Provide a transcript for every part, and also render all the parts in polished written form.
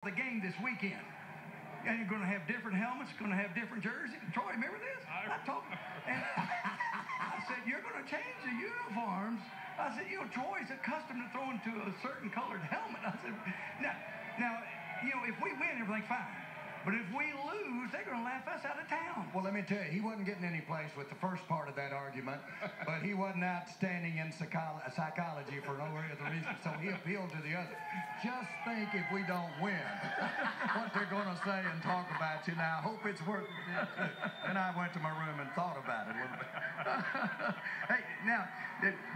the game this weekend. And you're going to have different helmets, going to have different jerseys. Troy, remember this? I told him. And I said, you're going to change the uniforms. I said, Troy's accustomed to throwing to a certain colored helmet. I said, now, if we win, everything's fine. But if we lose, they're going to laugh us out of town. Well, let me tell you, he wasn't getting any place with the first part of that argument, but he wasn't outstanding in psychology for no other reason, so he appealed to the other. Just think if we don't win, what they're going to say and talk about you. Now, I hope it's worth it. And I went to my room and thought about it a little bit. Hey, now,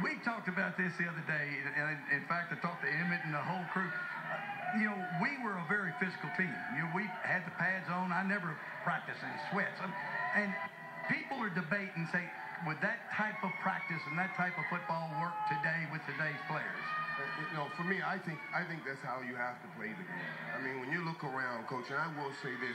we talked about this the other day, and in fact, I talked to Emmett and the whole crew. We were a very physical team. We had the pads on. I never practiced in sweats. And people are debating, say, would that type of practice and that type of football work today with today's players? For me, I think that's how you have to play the game. I mean, when you look around, Coach, and I will say this,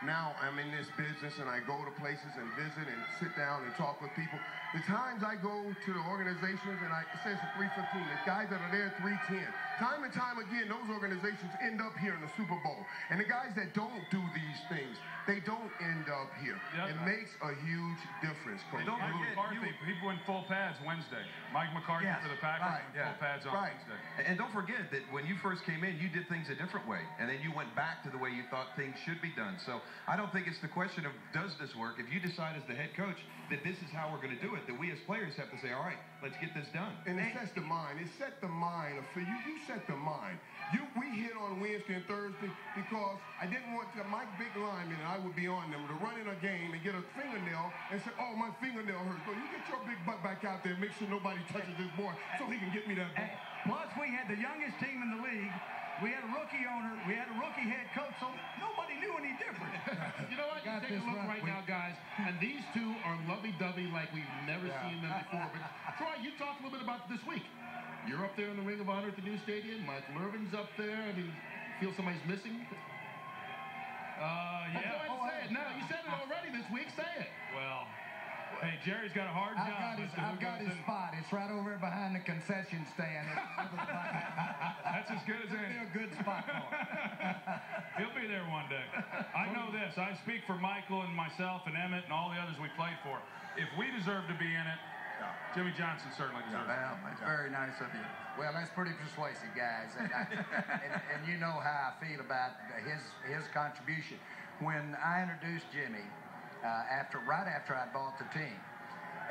now I'm in this business and I go to places and visit and sit down and talk with people. The times I go to the organizations and it says 315, the guys that are there 310. Time and time again, those organizations end up here in the Super Bowl. And the guys that don't do these things, they don't end up here. Yep. It makes a huge difference, Coach. Don't forget, people in full pads Wednesday. Mike McCarthy for the Packers in full pads on Wednesday. And don't forget that when you first came in, you did things a different way. And then you went back to the way you thought things should be done. So I don't think it's the question of does this work. If you decide as the head coach that this is how we're going to do it, that we as players have to say, all right, let's get this done. And it sets the mind. It set the mind. You set the mind. We hit on Wednesday and Thursday because I didn't want my big linemen, and I would be on them, to run in a game and get a fingernail and say, oh, my fingernail hurts. So you get your big butt back out there and make sure nobody touches this boy so he can get me that ball. Plus, we had the youngest team in the league. We had a rookie owner. We had a rookie head coach, so nobody knew any different. You know what? You take a look right now, guys, and these two are lovey-dovey like we've never seen them before. But, Troy, you talked a little bit about this week. You're up there in the Ring of Honor at the new stadium. Aikman Irvin's up there. I mean, feel somebody's missing? Yeah. Go ahead and say it. No, you said it already this week. Say it. Well, hey, Jerry's got a hard job. I've got his spot. It's right over behind the concession stand. That's as good as any. It'll be a good spot for him. He'll be there one day. I know this. I speak for Michael and myself and Emmett and all the others we played for. If we deserve to be in it, Jimmy Johnson certainly deserves it. Well, it's very nice of you. Well, that's pretty persuasive, guys. And you know how I feel about his contribution. When I introduced Jimmy, right after I bought the team,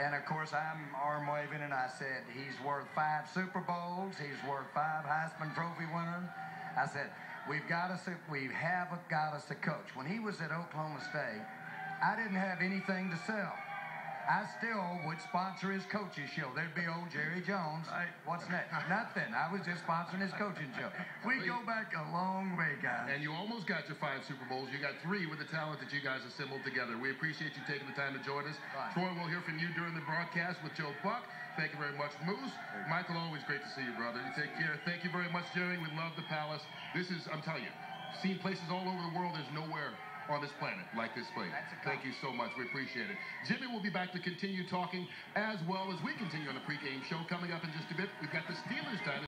and of course I'm arm waving, and I said he's worth 5 Super Bowls, he's worth 5 Heisman Trophy winners. I said we have got us a coach. When he was at Oklahoma State, I didn't have anything to sell. I still would sponsor his coaching show. There'd be old Jerry Jones. What's next? Nothing. I was just sponsoring his coaching show. We go back a long way, guys. And you almost got your 5 Super Bowls. You got 3 with the talent that you guys assembled together. We appreciate you taking the time to join us. Right. Troy, we'll hear from you during the broadcast with Joe Buck. Thank you very much, Moose. Michael, always great to see you, brother. You take care. Thank you very much, Jerry. We love the Palace. This is, I'm telling you, seen places all over the world. There's nowhere on this planet like this place. Thank you so much. We appreciate it. Jimmy will be back to continue talking as well as we continue on the pregame show. Coming up in just a bit, we've got the Steelers time.